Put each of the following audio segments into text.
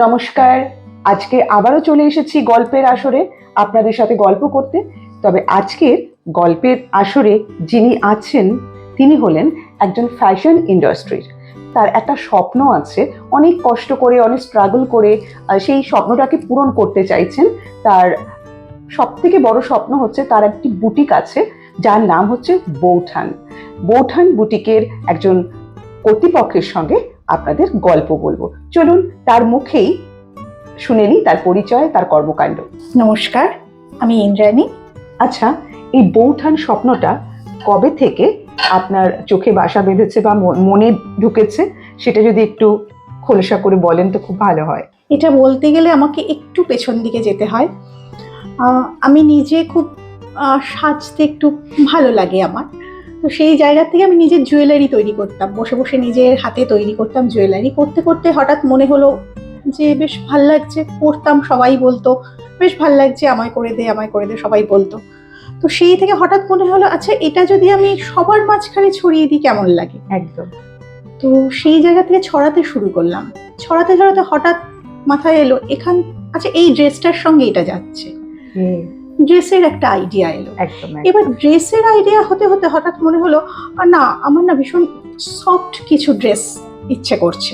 নমস্কার। আজকে আবারও চলে এসেছি গল্পের আসরে আপনাদের সাথে গল্প করতে। তবে আজকের গল্পের আসরে যিনি আছেন তিনি হলেন একজন ফ্যাশন ইন্ডাস্ট্রির। তার একটা স্বপ্ন আছে, অনেক কষ্ট করে অনেক স্ট্রাগল করে সেই স্বপ্নটাকে পূরণ করতে চাইছেন। তার সবথেকে বড় স্বপ্ন হচ্ছে তার একটি বুটিক আছে যার নাম হচ্ছে বৌঠান। বৌঠান বুটিকের একজন কর্তৃপক্ষের সঙ্গে আপনাদের গল্প বলবো। চলুন তার মুখেই শুনে নিই তার পরিচয়, তার কর্মকাণ্ড। নমস্কার, আমি ইন্দ্রাণী। আচ্ছা, এই বৌঠান স্বপ্নটা কবে থেকে আপনার চোখে বাসা বেঁধেছে বা মনে ঢুকেছে সেটা যদি একটু খোলসা করে বলেন তো খুব ভালো হয়। এটা বলতে গেলে আমাকে একটু পেছন দিকে যেতে হয়। আমি নিজে খুব সাজতে একটু ভালো লাগে আমার। তো সেই জায়গা থেকে আমি নিজের জুয়েলারি তৈরি করতাম, বসে বসে নিজের হাতে তৈরি করতাম জুয়েলারি। করতে করতে হঠাৎ মনে হলো যে বেশ ভাল লাগছে, পরতাম, সবাই বলতো বেশ ভাল লাগছে, আমায় করে দে আমায় করে দে, সবাই বলতো। তো সেই থেকে হঠাৎ মনে হলো আচ্ছা এটা যদি আমি সবার মাঝখানে ছড়িয়ে দিই কেমন লাগে। একদম। তো সেই জায়গা থেকে ছড়াতে শুরু করলাম। ছড়াতে ছড়াতে হঠাৎ মাথায় এলো আচ্ছা এই ড্রেসটার সঙ্গে এটা যাচ্ছে। ড্রেসের একটা আইডিয়া এলো। এবার ড্রেসের আইডিয়া হতে হতে হঠাৎ মনে হলো না, আমার না ভীষণ সফট কিছু ড্রেস ইচ্ছে করছে,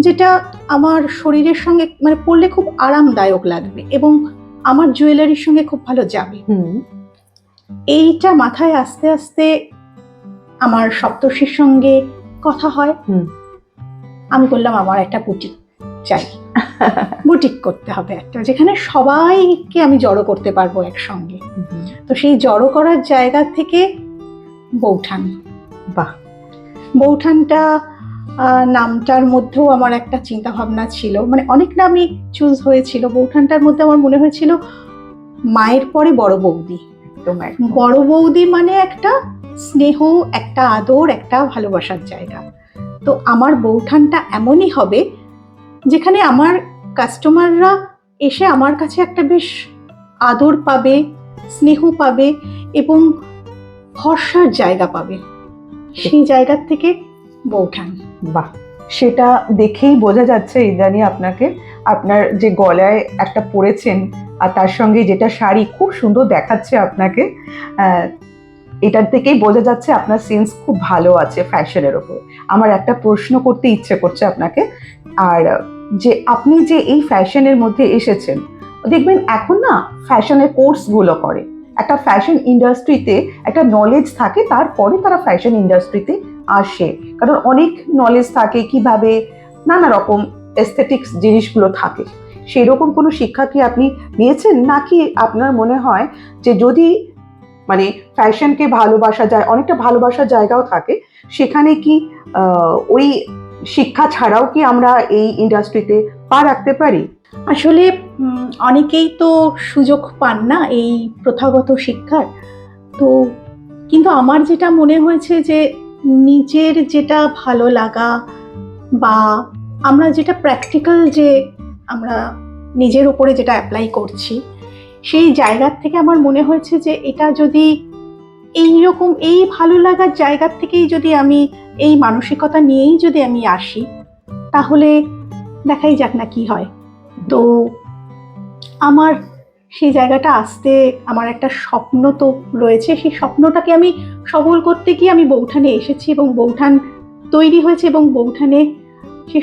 যেটা আমার শরীরের সঙ্গে মানে পরলে খুব আরামদায়ক লাগবে এবং আমার জুয়েলারির সঙ্গে খুব ভালো যাবে। এইটা মাথায় আস্তে আস্তে আমার সপ্তর্ষির সঙ্গে কথা হয়। আমি বললাম আমার একটা বুটিক চাই, বুটিক করতে হবে একটা, যেখানে সবাইকে আমি জড়ো করতে পারবো একসঙ্গে। তো সেই জড়ো করার জায়গা থেকে বৌঠান। বাহ। বৌঠানটা নামটার মধ্যেও আমার একটা চিন্তা ভাবনা ছিল, মানে অনেক নামই চুজ হয়েছিল। বৌঠানটার মধ্যে আমার মনে হয়েছিল মায়ের পরে বড় বৌদি। বড় বৌদি মানে একটা স্নেহ, একটা আদর, একটা ভালোবাসার জায়গা। তো আমার বৌঠানটা এমনই হবে যেখানে আমার কাস্টমাররা এসে আমার কাছে একটা বেশ আদর পাবে, স্নেহ পাবে এবং ভরসার জায়গা পাবে। সেই জায়গার থেকে বৌঠান। বাহ, সেটা দেখেই বোঝা যাচ্ছে ইন্দ্রাণী আপনাকে। আপনার যে গলায় একটা পরেছেন আর তার সঙ্গে যেটা শাড়ি খুব সুন্দর দেখাচ্ছে আপনাকে, এটার থেকেই বোঝা যাচ্ছে আপনার সেন্স খুব ভালো আছে ফ্যাশনের ওপর। আমার একটা প্রশ্ন করতে ইচ্ছে করছে আপনাকে, আর যে আপনি যে এই ফ্যাশনের মধ্যে এসেছেন, দেখবেন এখন না ফ্যাশনের কোর্সগুলো করে, একটা ফ্যাশন ইন্ডাস্ট্রিতে একটা নলেজ থাকে, তারপরে তারা ফ্যাশন ইন্ডাস্ট্রিতে আসে। কারণ অনেক নলেজ থাকে কিভাবে নানা রকম এস্থেটিক্স জিনিসগুলো থাকে। সেরকম কোনো শিক্ষা কি আপনি নিয়েছেন, নাকি আপনার মনে হয় যে যদি মানে ফ্যাশনকে ভালোবাসা যায়, অনেকটা ভালোবাসার জায়গাও থাকে, সেখানে কি ওই শিক্ষা ছাড়াও কি আমরা এই ইন্ডাস্ট্রিতে পা রাখতে পারি? আসলে অনেকেই তো সুযোগ পান না এই প্রথাগত শিক্ষার। তো কিন্তু আমার যেটা মনে হয়েছে যে নিজের যেটা ভালো লাগা বা আমরা যেটা প্র্যাকটিক্যাল, যে আমরা নিজের উপরে যেটা অ্যাপ্লাই করছি, সেই জায়গার থেকে আমার মনে হয়েছে যে এটা যদি এইরকম এই ভালো লাগার জায়গার থেকেই যদি আমি এই মানসিকতা নিয়েই যদি আমি আসি, তাহলে দেখাই যাক না কি হয়। তো আমার সেই জায়গাটা আসতে আমার একটা স্বপ্ন তো রয়েছে, সেই স্বপ্নটাকে আমি সফল করতে গিয়ে আমি বৌঠানে এসেছি এবং বৌঠান তৈরি হয়েছে এবং বৌঠানে সে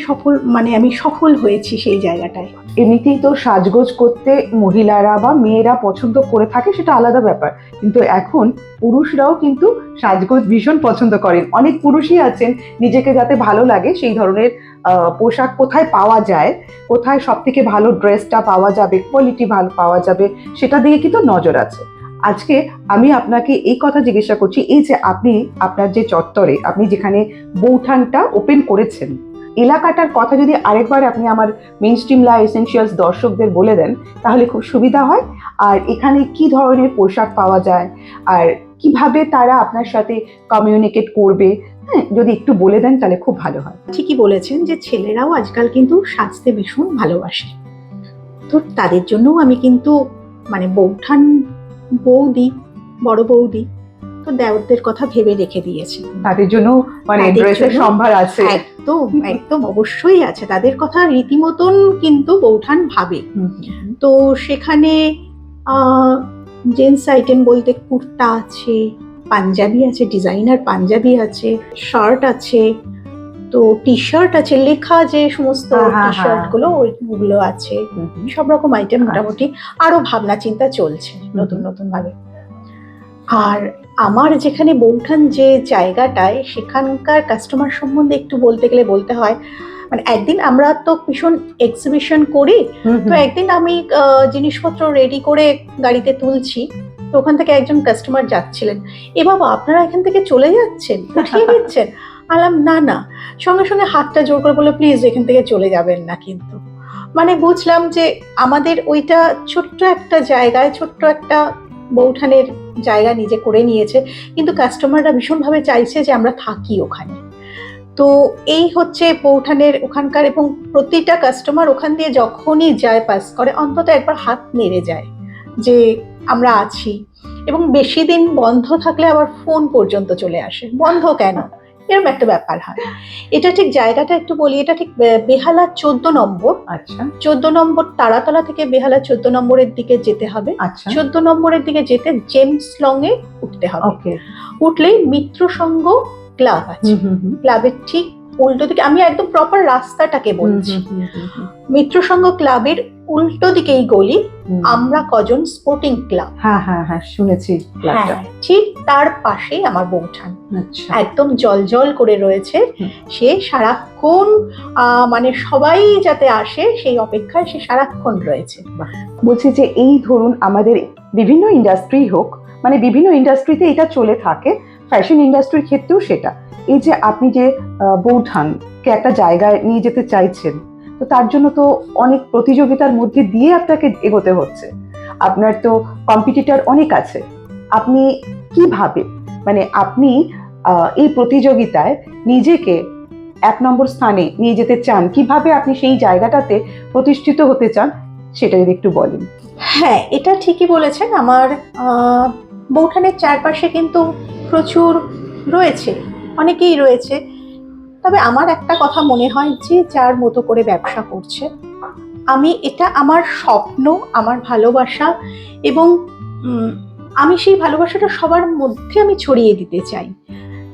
আমি সফল হয়েছি সেই জায়গাটায়। এমনিতেই তো সাজগোজ করতে মহিলারা বা মেয়েরা পছন্দ করে থাকে, সেটা আলাদা ব্যাপার, কিন্তু এখন পুরুষরাও কিন্তু সাজগোজ ভীষণ পছন্দ করেন। অনেক পুরুষই আছেন নিজেকে যাতে ভালো লাগে সেই ধরনের পোশাক কোথায় পাওয়া যায়, কোথায় সব থেকে ভালো ড্রেসটা পাওয়া যাবে, কোয়ালিটি ভালো পাওয়া যাবে, সেটা দিয়ে কিন্তু নজর আছে। আজকে আমি আপনাকে এই কথা জিজ্ঞাসা করছি, এই যে আপনি আপনার যে চত্বরে আপনি যেখানে বৌঠানটা ওপেন করেছেন, এলাকাটার কথা যদি আরেকবার আপনি আমার মেইনস্ট্রিম লা এসেনশিয়ালস দর্শকদের বলে দেন তাহলে খুব সুবিধা হয়। আর এখানে কি ধরনের পোশাক পাওয়া যায় আর কিভাবে তারা আপনার সাথে কমিউনিকেট করবে, হ্যাঁ, যদি একটু বলে দেন তাহলে খুব ভালো হয়। ঠিকই বলেছেন যে ছেলেরাও আজকাল কিন্তু সাজতে ভীষণ ভালোবাসে। তো তাদের জন্যও আমি কিন্তু মানে বৌঠান বৌদি, বড় বৌদি তো দেওরদের কথা ভেবে রেখে দিয়েছি। তাদের জন্য মানে ড্রেসের সম্ভার আছে। একদম একদম অবশ্যই আছে, তাদের কথা রীতিমতন কিন্তু বৌঠান ভাবে। তো সেখানে জেন্টস আইটেম বলতে কুর্তা আছে, পাঞ্জাবি আছে, ডিজাইনার পাঞ্জাবি আছে, শার্ট আছে, তো টি শার্ট আছে, লেখা যে সমস্ত টি শার্ট গুলো ওইগুলো আছে, সব রকম আইটেম মোটামুটি আরো ভাবনা চিন্তা চলছে নতুন নতুন ভাবে। আর আমার যেখানে বৌঠান যে জায়গাটায়, সেখানকার কাস্টমার সম্বন্ধে একটু বলতে গেলে বলতে হয়, মানে একদিন আমরা তো ভীষণ এক্সিবিশন করি, তো একদিন আমি জিনিসপত্র রেডি করে গাড়িতে তুলছি, তো ওখান থেকে একজন কাস্টমার যাচ্ছিলেন, এ বাবা আপনারা এখান থেকে চলে যাচ্ছেন, উঠিয়ে দিচ্ছেন? আলাম না না, সঙ্গে সঙ্গে হাতটা জোর করে বললো প্লিজ এখান থেকে চলে যাবেন না। কিন্তু মানে বুঝলাম যে আমাদের ওইটা ছোট্ট একটা জায়গায়, ছোট্ট একটা বৌঠানের জায়গা নিজে করে নিয়েছে, কিন্তু কাস্টমাররা ভীষণভাবে চাইছে যে আমরা থাকি ওখানে। তো এই হচ্ছে বৌঠানের ওখানকার, এবং প্রতিটা কাস্টমার ওখান দিয়ে যখনই যায় পাস করে অন্তত একবার হাত নেড়ে যায় যে আমরা আছি, এবং বেশি দিন বন্ধ থাকলে আবার ফোন পর্যন্ত চলে আসে, বন্ধ কেন, এরকম একটা ব্যাপার হয়। এটা ঠিক জায়গাটা একটু বলি, এটা ঠিক বেহালা 14 নম্বর। আচ্ছা, 14 নম্বর তারাতলা থেকে বেহালা 14 নম্বরের দিকে যেতে হবে। আচ্ছা, 14 নম্বরের দিকে যেতে জেমস লং এ উঠতে হবে। ওকে। উঠলেই মিত্র সংঘ ক্লাব আছে, ক্লাবের ঠিক উল্টো দিকে, আমি একদম প্রপার রাস্তাটাকে বলছি, মিত্র সংঘ ক্লাবের উল্টো দিকে এই গলি আমরা কজন স্পোর্টিং ক্লাব। হ্যাঁ হ্যাঁ হ্যাঁ, শুনেছি ক্লাবটা। ঠিক তার পাশেই আমার বৌঠান, আচ্ছা, একদম জল করে রয়েছে। সে সারাক্ষণ মানে সবাই যাতে আসে সেই অপেক্ষায় সে সারাক্ষণ রয়েছে। বলছি যে এই ধরুন আমাদের বিভিন্ন ইন্ডাস্ট্রি হোক, মানে বিভিন্ন ইন্ডাস্ট্রিতে এটা চলে থাকে, ফ্যাশন ইন্ডাস্ট্রির ক্ষেত্রেও সেটা। এই যে আপনি যে বৌঠানকে একটা জায়গায় নিয়ে যেতে চাইছেন, তো তার জন্য তো অনেক প্রতিযোগিতার মধ্যে দিয়ে আপনাকে এগোতে হচ্ছে, আপনার তো কম্পিটিটর অনেক আছে। আপনি কিভাবে, মানে আপনি এই প্রতিযোগিতায় নিজেকে 1 নম্বর স্থানে নিয়ে যেতে চান, কিভাবে আপনি সেই জায়গাটাতে প্রতিষ্ঠিত হতে চান, সেটা যদি একটু বলেন। হ্যাঁ, এটা ঠিকই বলেছেন। আমার বৌঠানের চারপাশে কিন্তু প্রচুর রয়েছে, অনেকেই রয়েছে। তবে আমার একটা কথা মনে হয়, যে যার মতো করে ব্যবসা করছে, আমি এটা আমার স্বপ্ন, আমার ভালোবাসা, এবং আমি সেই ভালোবাসাটা সবার মধ্যে আমি ছড়িয়ে দিতে চাই।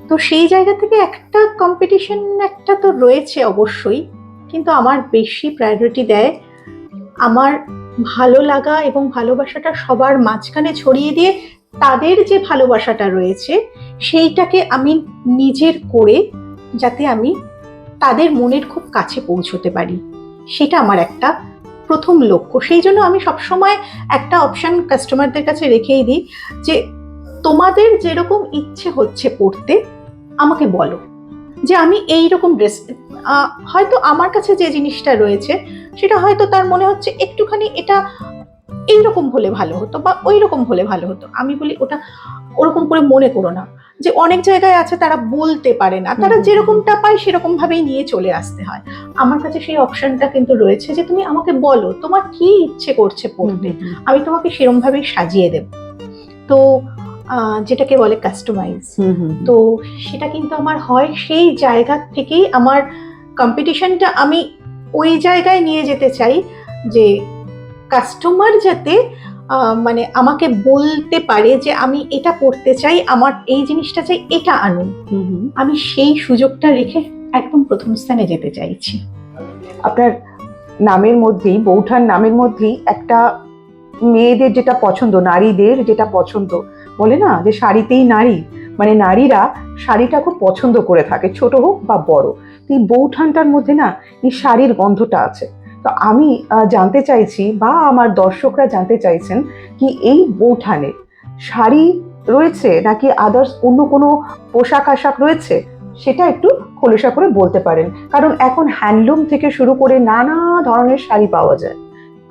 তো সেই জায়গা থেকে একটা কম্পিটিশন একটা তো রয়েছে অবশ্যই, কিন্তু আমার বেশি প্রায়োরিটি দেয় আমার ভালো লাগা এবং ভালোবাসাটা সবার মাঝখানে ছড়িয়ে দিয়ে তাদের যে ভালোবাসাটা রয়েছে সেইটাকে আমি নিজের করে যাতে আমি তাদের মনের খুব কাছে পৌঁছতে পারি, সেটা আমার একটা প্রথম লক্ষ্য। সেই জন্য আমি সবসময় একটা অপশন কাস্টমারদের কাছে রেখেই দিই, যে তোমাদের যেরকম ইচ্ছে হচ্ছে পড়তে আমাকে বলো, যে আমি এইরকম ড্রেস, হয়তো আমার কাছে যে জিনিসটা রয়েছে সেটা হয়তো তার মনে হচ্ছে একটুখানি এটা এইরকম হলে ভালো হতো বা ওই রকম হলে ভালো হতো, আমি বলি ওটা ওরকম করে মনে করো না। যে অনেক জায়গায় আছে তারা বলতে পারে না, তারা যেরকমটা পায় সেরকম ভাবেই নিয়ে চলে আসতে হয়। আমার কাছে সেই অপশনটা কিন্তু রয়েছে, যে তুমি আমাকে বলো তোমার কি ইচ্ছে করছে পড়তে, আমি তোমাকে সেরকম ভাবেই সাজিয়ে দেব। তো যেটাকে বলে কাস্টমাইজ, তো সেটা কিন্তু আমার হয়। সেই জায়গা থেকেই আমার কম্পিটিশনটা আমি ওই জায়গায় নিয়ে যেতে চাই, যে কাস্টমার যাতে মানে আমাকে বলতে পারে যে আমি এটা পড়তে চাই, আমার এই জিনিসটা চাই, এটা আনুন। আমি সেই সুযোগটা রেখে একদম প্রথম স্থানে যেতে চাইছি। আপনার নামের মধ্যেই, বৌঠান নামের মধ্যেই একটা মেয়েদের যেটা পছন্দ, নারীদের যেটা পছন্দ, বলে না যে শাড়িতেই নারী, মানে নারীরা শাড়িটা খুব পছন্দ করে থাকে, ছোট হোক বা বড়। এই বৌঠানটার মধ্যে না এই শাড়ির গন্ধটা আছে। তো আমি জানতে চাইছি, বা আমার দর্শকরা জানতে চাইছেন, কি এই বৌঠানে শাড়ি রয়েছে নাকি আদার্স অন্য কোনো পোশাক আশাক রয়েছে, সেটা একটু খোলসা করে বলতে পারেন। কারণ এখন হ্যান্ডলুম থেকে শুরু করে নানা ধরনের শাড়ি পাওয়া যায়,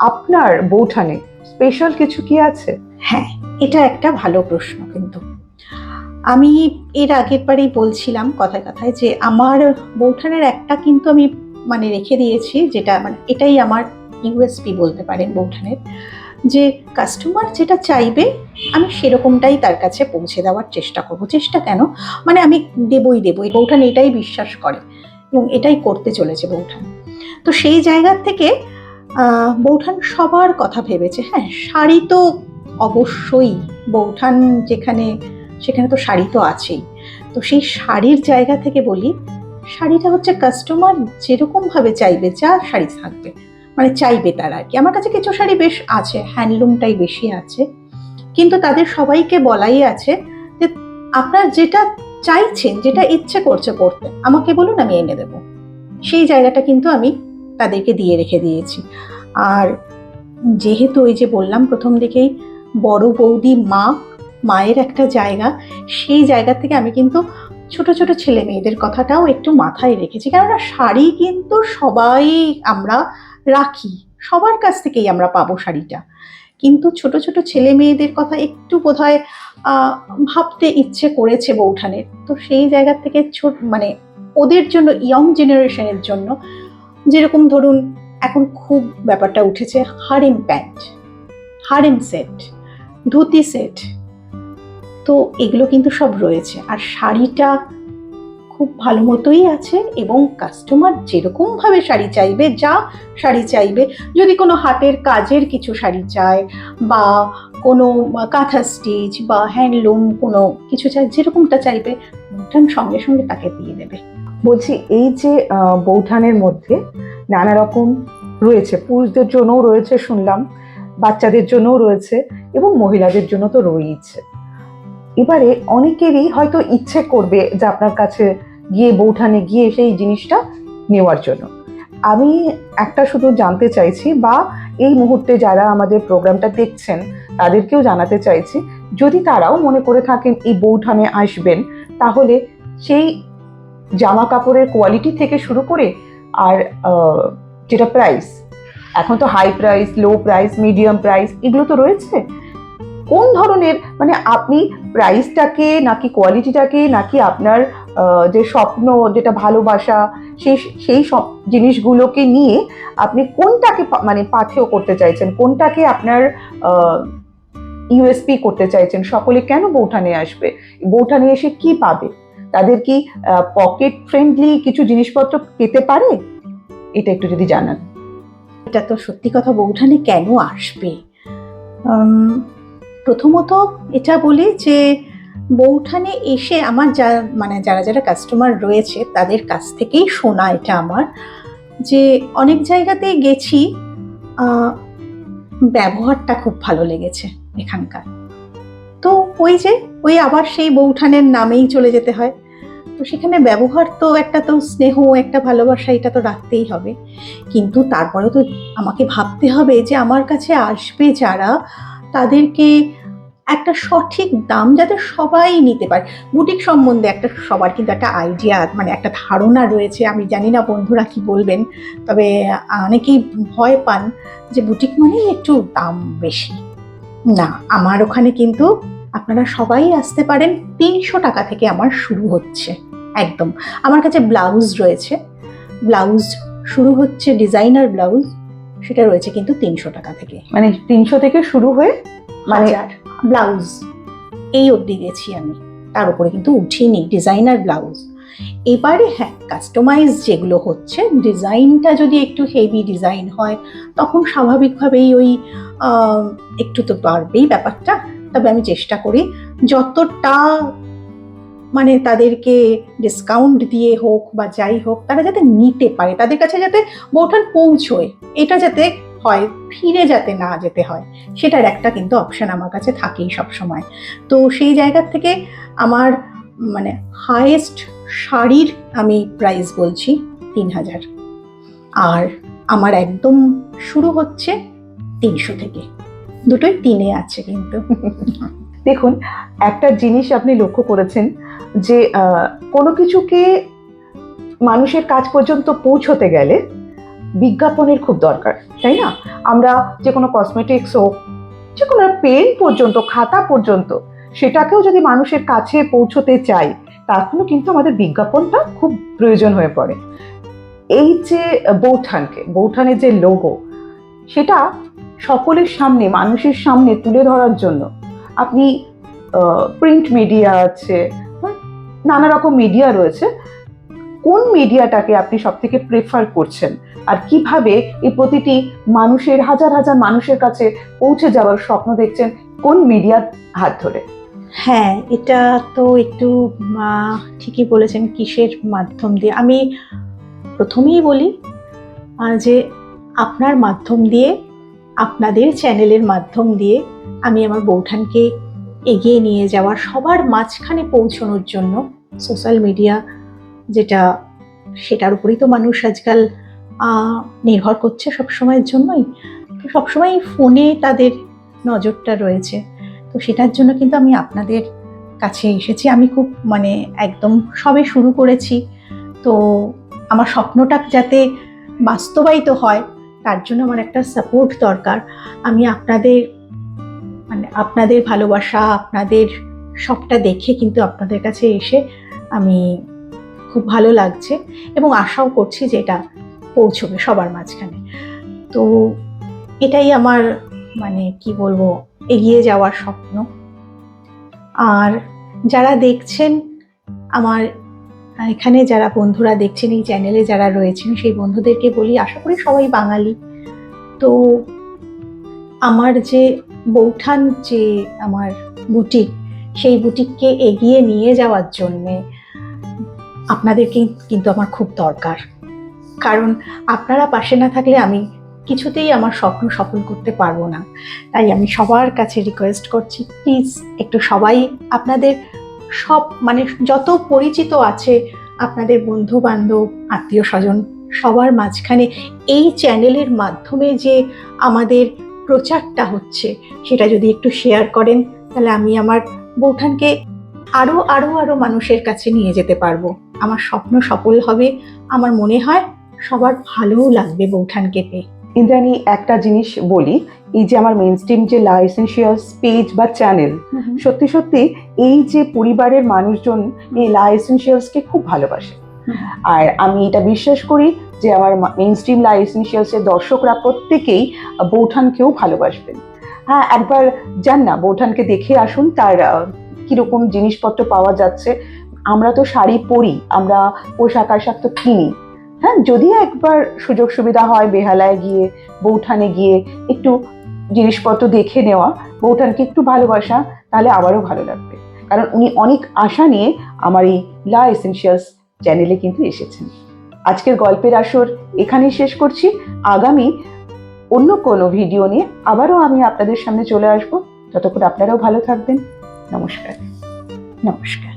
আপনার বৌঠানে স্পেশাল কিছু কি আছে? হ্যাঁ, এটা একটা ভালো প্রশ্ন। কিন্তু আমি এর আগের বারেই বলছিলাম কথায় কথায় যে আমার বৌঠানের একটা কিন্তু আমি মানে রেখে দিয়েছি, যেটা মানে এটাই আমার ইউএসপি বলতে পারেন বৌঠানের, যে কাস্টমার যেটা চাইবে আমি সেরকমটাই তার কাছে পৌঁছে দেওয়ার চেষ্টা করব। চেষ্টা কেন, মানে আমি দেবই। বৌঠান এটাই বিশ্বাস করে এবং এটাই করতে চলেছে বৌঠান। তো সেই জায়গা থেকে বৌঠান সবার কথা ভেবেছে। হ্যাঁ, শাড়ি তো অবশ্যই, বৌঠান যেখানে সেখানে তো শাড়ি তো আছেই। তো সেই শাড়ির জায়গা থেকে বলি, শাড়িটা হচ্ছে কাস্টমার যেরকম ভাবে চাইবে, যা শাড়ি থাকবে মানে চাইবে তারা আর কি। আমার কাছে কিছু শাড়ি বেশ আছে, হ্যান্ডলুমটাই বেশি আছে, কিন্তু তাদের সবাইকে বলাই আছে যে আপনার যেটা চাইছেন, যেটা ইচ্ছে করছে পড়তে, আমাকে বলুন, আমি এনে দেবো। সেই জায়গাটা কিন্তু আমি তাদেরকে দিয়ে রেখে দিয়েছি। আর যেহেতু ওই যে বললাম প্রথম দিকেই, বড় বৌদি মায়ের একটা জায়গা, সেই জায়গা থেকে আমি কিন্তু ছোট ছোট ছেলে মেয়েদের কথাটাও একটু মাথায় রেখেছি। কেননা শাড়ি কিন্তু সবাই আমরা রাখি, সবার কাছ থেকেই আমরা পাবো শাড়িটা, কিন্তু ছোট ছোট ছেলে মেয়েদের কথা একটু বোধহয় ভাবতে ইচ্ছে করেছে বৌঠানের। তো সেই জায়গা থেকে মানে ওদের জন্য, ইয়ং জেনারেশনের জন্য, যেরকম ধরুন এখন খুব ব্যাপারটা উঠেছে harem pant, harem set, dhoti set, তো এগুলো কিন্তু সব রয়েছে। আর শাড়িটা খুব ভালো মতোই আছে, এবং কাস্টমার যেরকম ভাবে শাড়ি চাইবে, যা শাড়ি চাইবে, যদি কোনো হাতের কাজের কিছু শাড়ি চায় বা কোনো কাঁথা স্টিচ বা হ্যান্ডলুম কোনো কিছু চাই, যেরকমটা চাইবে বৌঠান সঙ্গে সঙ্গে তাকে দিয়ে দেবে। বলছি, এই যে বৌঠানের মধ্যে নানা রকম রয়েছে, পুরুষদের জন্যও রয়েছে শুনলাম, বাচ্চাদের জন্যও রয়েছে, এবং মহিলাদের জন্য তো রয়েছে। এবারে অনেকেরই হয়তো ইচ্ছে করবে যে আপনার কাছে গিয়ে, বৌঠানে গিয়ে সেই জিনিসটা নেওয়ার জন্য। আমি একটা শুধু জানতে চাইছি, বা এই মুহূর্তে যারা আমাদের প্রোগ্রামটা দেখছেন তাদেরকেও জানাতে চাইছি, যদি তারাও মনে করে থাকেন এই বৌঠানে আসবেন, তাহলে সেই জামা কাপড়ের কোয়ালিটি থেকে শুরু করে, আর যেটা প্রাইস, এখন তো high price, low price, medium price, এগুলো তো রয়েছে। কোন ধরনের, মানে আপনি প্রাইসটাকে নাকি কোয়ালিটিটাকে নাকি আপনার যে স্বপ্ন, যেটা ভালোবাসা, সেই সব জিনিসগুলোকে নিয়ে আপনি কোনটাকে মানে পাথেয় করতে চাইছেন, কোনটাকে আপনার ইউএসপি করতে চাইছেন? সকলে কেন বৌঠানে আসবে? বৌঠানে এসে কি পাবে? তাদের কি পকেট ফ্রেন্ডলি কিছু জিনিসপত্র পেতে পারে? এটা একটু যদি জানান। এটা তো সত্যি কথা, বৌঠানে কেন আসবে? প্রথমত এটা বলি যে বৌঠানে এসে আমার যারা যারা কাস্টমার রয়েছে তাদের কাছ থেকেই শোনা এটা আমার, যে অনেক জায়গাতেই গেছি, ব্যবহারটা খুব ভালো লেগেছে এখানকার। তো ওই আবার সেই বৌঠানের নামেই চলে যেতে হয়। তো সেখানে ব্যবহার তো একটা, তো স্নেহ, একটা ভালোবাসা, এটা তো রাখতেই হবে। কিন্তু তারপরে তো আমাকে ভাবতে হবে যে আমার কাছে আসবে যারা, তাদেরকে একটা সঠিক দাম যাতে সবাই নিতে পারে। বুটিক সম্বন্ধে একটা সবার কিন্তু একটা আইডিয়া, মানে একটা ধারণা রয়েছে। আমি জানি না বন্ধুরা কি বলবেন, তবে অনেকেই ভয় পান যে বুটিক মানেই একটু দাম বেশি। না, আমার ওখানে কিন্তু আপনারা সবাই আসতে পারেন, 300 টাকা থেকে আমার শুরু হচ্ছে একদম। আমার কাছে ব্লাউজ রয়েছে, ব্লাউজ শুরু হচ্ছে, ডিজাইনার ব্লাউজ, সেটা রয়েছে কিন্তু 300 টাকা থেকে। মানে 300 থেকে শুরু হয়ে মানে ব্লাউজ এই অবধি গেছি আমি, তার উপরে কিন্তু উঠিনি ডিজাইনার ব্লাউজ। এবারে হ্যাঁ, কাস্টমাইজ যেগুলো হচ্ছে, ডিজাইনটা যদি একটু হেভি ডিজাইন হয় তখন স্বাভাবিকভাবেই ওই একটু তো বাড়বেই ব্যাপারটা। তবে আমি চেষ্টা করি যতটা মানে তাদেরকে ডিসকাউন্ট দিয়ে হোক বা যাই হোক, তারা যাতে নিতে পারে, তাদের কাছে যাতে বৌঠান পৌঁছয়, এটা যাতে হয়, ফিরে যাতে না যেতে হয়, সেটার একটা কিন্তু অপশন আমার কাছে থাকেই সব সময়। তো সেই জায়গা থেকে আমার মানে হাইয়েস্ট শাড়ির আমি প্রাইস বলছি 3000, আর আমার একদম শুরু হচ্ছে 300 থেকে। দুটোই 3-এ আছে কিন্তু। দেখুন, একটা জিনিস আপনি লক্ষ্য করেছেন যে কোনো কিছুকে মানুষের কাছ পর্যন্ত পৌঁছতে গেলে বিজ্ঞাপনের খুব দরকার, তাই না? আমরা যে কোনো কসমেটিক্স হোক, যে কোনো পেন পর্যন্ত, খাতা পর্যন্ত, সেটাকেও যদি মানুষের কাছে পৌঁছতে চাই, তখনও কিন্তু আমাদের বিজ্ঞাপনটা খুব প্রয়োজন হয়ে পড়ে। এই যে বৌঠানের যে লোগো, সেটা সকলের সামনে, মানুষের সামনে তুলে ধরার জন্য আপনি প্রিন্ট মিডিয়া আছে, নানা রকম মিডিয়া রয়েছে, কোন মিডিয়াটাকে আপনি সব থেকে প্রেফার করছেন, আর কিভাবে এই প্রতিটি মানুষের, হাজার হাজার মানুষের কাছে পৌঁছে যাওয়ার স্বপ্ন দেখছেন কোন মিডিয়ার হাত ধরে? হ্যাঁ, এটা তো একটু ঠিকই বলেছেন, কিসের মাধ্যম দিয়ে। আমি প্রথমেই বলি যে আপনার মাধ্যম দিয়ে, আপনাদের চ্যানেলের মাধ্যম দিয়ে আমি আমার বৌঠানকে এগিয়ে নিয়ে যাওয়ার, সবার মাঝখানে পৌঁছানোর জন্য সোশ্যাল মিডিয়া যেটা, সেটার উপরেই তো মানুষ আজকাল নির্ভর করছে সবসময়ের জন্যই। তো সবসময় ফোনে তাদের নজরটা রয়েছে। তো সেটার জন্য কিন্তু আমি আপনাদের কাছে এসেছি। আমি খুব একদম সবে শুরু করেছি। তো আমার স্বপ্নটা যাতে বাস্তবায়িত হয় তার জন্য আমার একটা সাপোর্ট দরকার। আমি আপনাদের ভালোবাসা, আপনাদের সবটা দেখে কিন্তু আপনাদের কাছে এসে আমি খুব ভালো লাগছে এবং আশাও করছি যে এটা পৌঁছবে সবার মাঝখানে। তো এটাই আমার কি বলবো, এগিয়ে যাওয়ার স্বপ্ন। আর যারা দেখছেন, আমার এখানে যারা বন্ধুরা দেখছেন, এই চ্যানেলে যারা রয়েছেন, সেই বন্ধুদেরকে বলি, আশা করি সবাই বাঙালি। তো আমার যে বৌঠান, যে আমার বুটিক, সেই বুটিককে এগিয়ে নিয়ে যাওয়ার জন্যে আপনাদেরকে কিন্তু আমার খুব দরকার। কারণ আপনারা পাশে না থাকলে আমি কিছুতেই আমার স্বপ্ন সফল করতে পারবো না। তাই আমি সবার কাছে রিকোয়েস্ট করছি, প্লিজ একটু সবাই আপনাদের সব যত পরিচিত আছে, আপনাদের বন্ধু বান্ধব, আত্মীয় স্বজন, সবার মাঝখানে এই চ্যানেলের মাধ্যমে যে আমাদের প্রচারটা হচ্ছে, সেটা যদি একটু শেয়ার করেন, তাহলে আমি আমার বৌঠানকে আরো আরো আরো মানুষের কাছে নিয়ে যেতে পারবো। আমার স্বপ্ন সফল হবে। আমার মনে হয় সবার ভালোও লাগবে বৌঠানকে পেয়ে। ইন্দ্রাণী, একটা জিনিস বলি, এই যে আমার মেইনস্ট্রিম যে লা এসেনশিয়ালস পেজ বা চ্যানেল, সত্যি সত্যি এই যে পরিবারের মানুষজন এই লা এসেনশিয়ালসকে খুব ভালোবাসে। আর আমি এটা বিশ্বাস করি যে আমার মেইনস্ট্রিম লা এসেনশিয়ালস এর দর্শকরা প্রত্যেকেই বৌঠানকেও ভালোবাসবেন। হ্যাঁ, একবার যান না, বৌঠানকে দেখে আসুন, তার কিরকম জিনিসপত্র পাওয়া যাচ্ছে। আমরা তো শাড়ি পরি, আমরা পোশাক আশাক তো কিনি। হ্যাঁ, যদি একবার সুযোগ সুবিধা হয় বেহালায় গিয়ে, বৌঠানে গিয়ে একটু জিনিসপত্র দেখে নেওয়া, বৌঠানকে একটু ভালোবাসা, তাহলে আবারও ভালো লাগবে। কারণ উনি অনেক আশা নিয়ে আমার এই লা এসেনশিয়ালস চ্যানেলে কিন্তু এসেছেন। আজকের গল্পের আসর এখানেই শেষ করছি। আগামী অন্য কোনো ভিডিও নিয়ে আবারও আমি আপনাদের সামনে চলে আসবো। ততক্ষণ আপনারাও ভালো থাকবেন। নমস্কার। নমস্কার।